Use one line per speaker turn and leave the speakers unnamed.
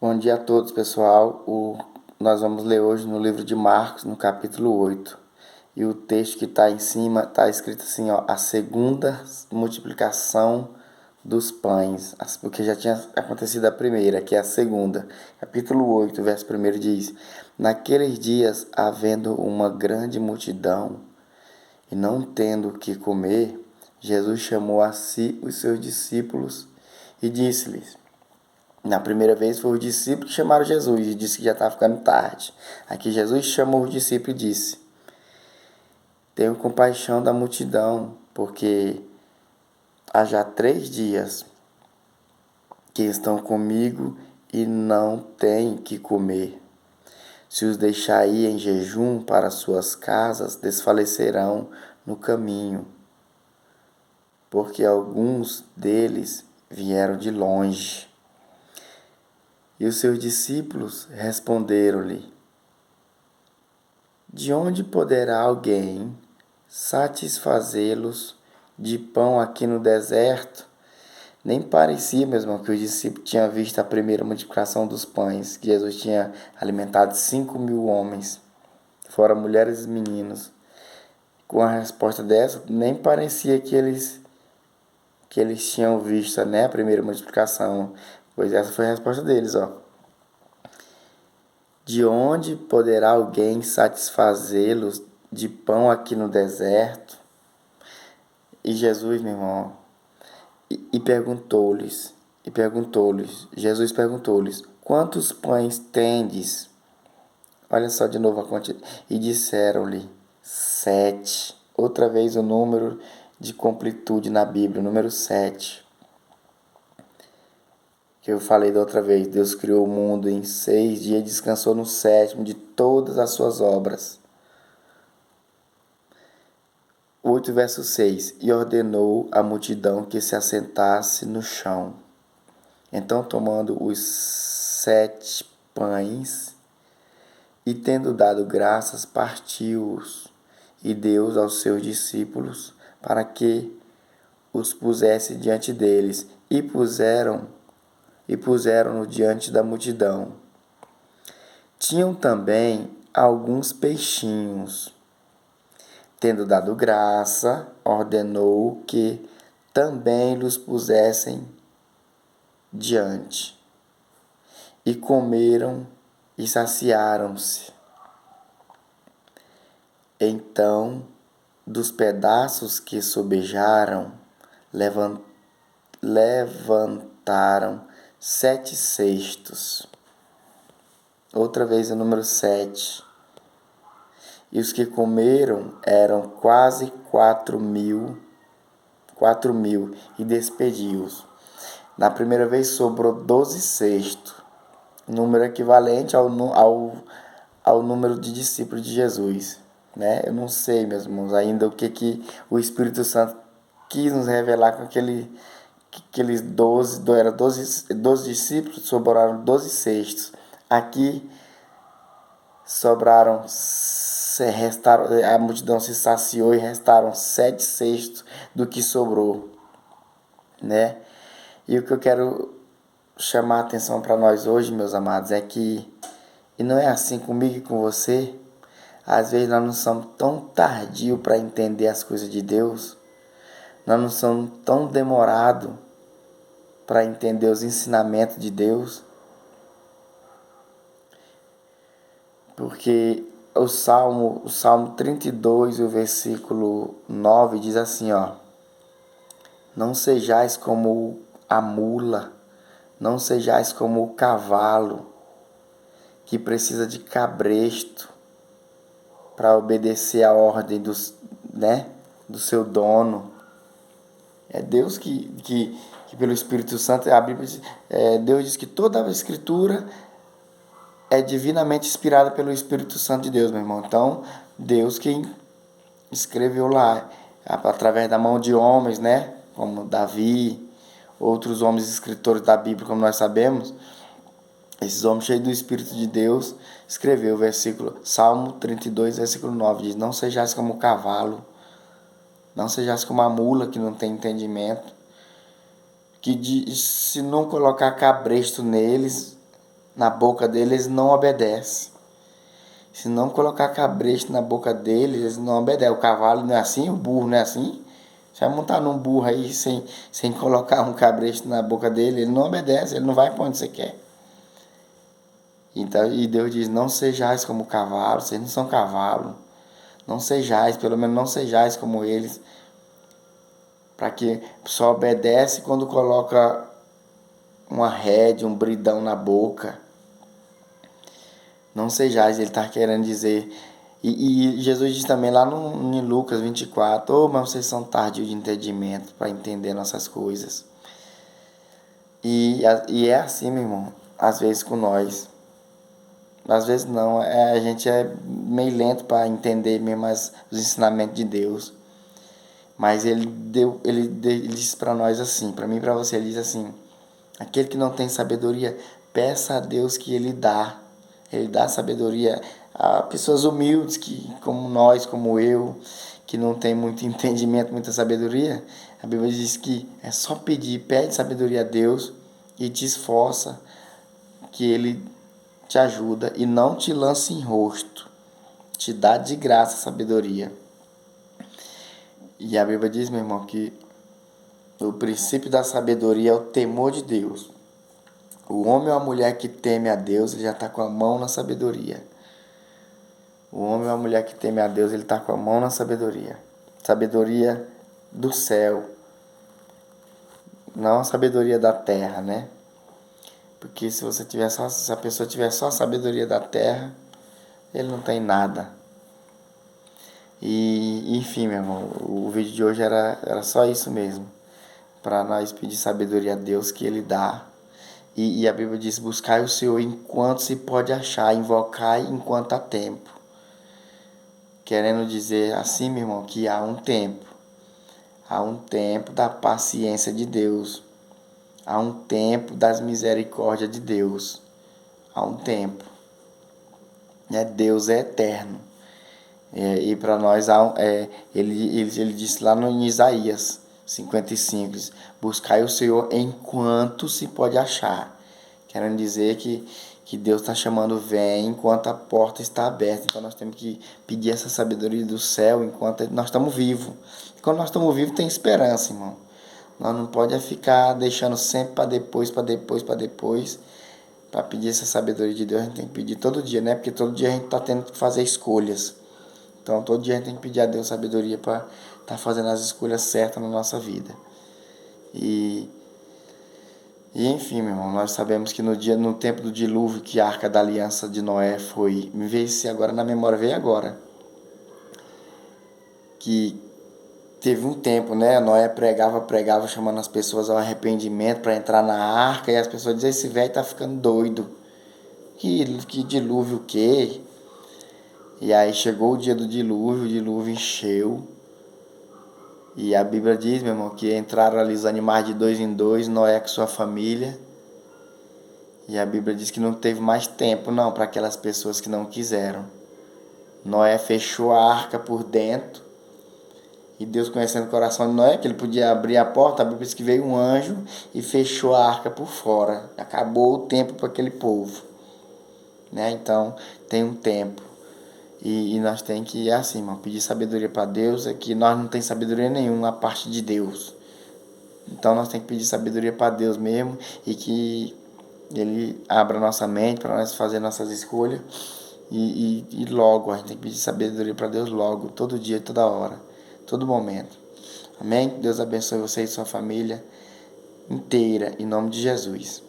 Bom dia a todos, pessoal. Nós vamos ler hoje no livro de Marcos, no capítulo 8. E o texto que está em cima está escrito assim, ó, a segunda multiplicação dos pães, porque já tinha acontecido a primeira, que é a segunda. Capítulo 8, verso 1 diz: Naqueles dias, havendo uma grande multidão e não tendo o que comer, Jesus chamou a si os seus discípulos e disse-lhes: Na primeira vez foi os discípulos que chamaram Jesus e disse que já estava ficando tarde. Aqui Jesus chamou os discípulos e disse: Tenho compaixão da multidão, porque há já 3 dias que estão comigo e não têm que comer. Se os deixar ir em jejum para suas casas, desfalecerão no caminho, porque alguns deles vieram de longe. E os seus discípulos responderam-lhe: De onde poderá alguém satisfazê-los de pão aqui no deserto? Nem parecia mesmo que os discípulos tinham visto a primeira multiplicação dos pães, que Jesus tinha alimentado 5.000 homens, fora mulheres e meninos. Com a resposta dessa, nem parecia que eles tinham visto, né, a primeira multiplicação, pois essa foi a resposta deles, ó. De onde poderá alguém satisfazê-los de pão aqui no deserto? E Jesus, meu irmão, Jesus perguntou-lhes, quantos pães tendes? Olha só de novo a quantidade. E disseram-lhe, 7. Outra vez o número de completude na Bíblia, o número 7. Que eu falei da outra vez, Deus criou o mundo em 6 dias e descansou no sétimo de todas as suas obras. 8, verso 6. E ordenou à multidão que se assentasse no chão. Então, tomando os 7 pães e tendo dado graças, partiu-os e deu-os aos seus discípulos para que os pusesse diante deles. E puseram-no diante da multidão. Tinham também alguns peixinhos. Tendo dado graça, ordenou que também lhes pusessem diante. E comeram e saciaram-se. Então, dos pedaços que sobejaram, levantaram 7 cestos. Outra vez o número 7. E os que comeram eram quase 4.000, e despediu-os. Na primeira vez sobrou 12 cestos, número equivalente ao número de discípulos de Jesus. Né? Eu não sei, meus irmãos, ainda o que o Espírito Santo quis nos revelar com aqueles 12 discípulos, sobraram 12 cestos. Aqui sobraram, restaram, a multidão se saciou e restaram 7 cestos do que sobrou, né? E o que eu quero chamar a atenção para nós hoje, meus amados, é que, e não é assim comigo e com você, às vezes nós não somos tão tardios para entender as coisas de Deus, nós não somos tão demorados para entender os ensinamentos de Deus, porque o Salmo 32, o versículo 9 diz assim, ó: Não sejais como a mula, não sejais como o cavalo, que precisa de cabresto para obedecer a ordem do seu dono. É Deus que pelo Espírito Santo, a Bíblia diz, Deus diz que toda a Escritura é divinamente inspirada pelo Espírito Santo de Deus, meu irmão. Então, Deus quem escreveu lá, através da mão de homens, né? Como Davi, outros homens escritores da Bíblia, como nós sabemos, esses homens cheios do Espírito de Deus, escreveu o versículo, Salmo 32, versículo 9, diz, não sejais como o cavalo, não sejais como a mula que não tem entendimento, que diz, se não colocar cabresto neles, na boca deles, eles não obedecem. Se não colocar cabresto na boca deles, eles não obedecem. O cavalo não é assim, o burro não é assim. Você vai montar num burro aí sem colocar um cabresto na boca dele, ele não obedece, ele não vai para onde você quer. Então, e Deus diz, não sejais como cavalo, vocês não são cavalo. Não sejais, pelo menos não sejais como eles. Para que só obedece quando coloca uma rédea, um bridão na boca. Não sejais, ele está querendo dizer. E Jesus diz também lá em Lucas 24, oh, mas vocês são tardios de entendimento para entender nossas coisas. E é assim, meu irmão, às vezes com nós. Às vezes não, a gente é meio lento para entender mesmo os ensinamentos de Deus. Mas ele disse para nós assim, para mim e para você, ele diz assim, aquele que não tem sabedoria, peça a Deus que ele dá. Ele dá sabedoria a pessoas humildes, que, como nós, como eu, que não tem muito entendimento, muita sabedoria. A Bíblia diz que é só pedir, pede sabedoria a Deus e te esforça, que ele te ajuda e não te lança em rosto. Te dá de graça sabedoria. E a Bíblia diz, meu irmão, que o princípio da sabedoria é o temor de Deus. O homem ou a mulher que teme a Deus, ele já está com a mão na sabedoria. O homem ou a mulher que teme a Deus, ele está com a mão na sabedoria. Sabedoria do céu. Não a sabedoria da terra, né? Porque se a pessoa tiver só a sabedoria da terra, ele não tem nada. E enfim, meu irmão, o vídeo de hoje era só isso mesmo. Para nós pedir sabedoria a Deus que ele dá. E a Bíblia diz, buscai o Senhor enquanto se pode achar, invocai enquanto há tempo. Querendo dizer assim, meu irmão, que há um tempo. Há um tempo da paciência de Deus. Há um tempo das misericórdias de Deus. Há um tempo. Deus é eterno. E para nós, ele disse lá no Isaías 55, diz, buscai o Senhor enquanto se pode achar. Querendo dizer que Deus está chamando vem enquanto a porta está aberta. Então nós temos que pedir essa sabedoria do céu enquanto nós estamos vivos. Quando nós estamos vivos tem esperança, irmão. Nós não podemos ficar deixando sempre para depois, para pedir essa sabedoria de Deus. A gente tem que pedir todo dia, né? Porque todo dia a gente está tendo que fazer escolhas. Então todo dia a gente tem que pedir a Deus sabedoria para estar fazendo as escolhas certas na nossa vida. E enfim, meu irmão, nós sabemos que no tempo do dilúvio, que a Arca da Aliança de Noé foi, me veio se agora na memória, veio agora, que teve um tempo, né, Noé pregava, chamando as pessoas ao arrependimento para entrar na arca, e as pessoas diziam, esse velho tá ficando doido, que dilúvio o quê? E aí chegou o dia do dilúvio, o dilúvio encheu, e a Bíblia diz, meu irmão, que entraram ali os animais de 2 em 2, Noé com sua família. E a Bíblia diz que não teve mais tempo não para aquelas pessoas que não quiseram. Noé fechou a arca por dentro. E Deus, conhecendo o coração de Noé, que ele podia abrir a porta, a Bíblia diz que veio um anjo e fechou a arca por fora. Acabou o tempo para aquele povo. Né? Então, tem um tempo. E nós temos que, assim, irmão, pedir sabedoria para Deus, é que nós não temos sabedoria nenhuma a parte de Deus. Então nós temos que pedir sabedoria para Deus mesmo e que Ele abra nossa mente para nós fazer nossas escolhas. E logo, a gente tem que pedir sabedoria para Deus logo, todo dia, toda hora, todo momento. Amém? Deus abençoe você e sua família inteira, em nome de Jesus.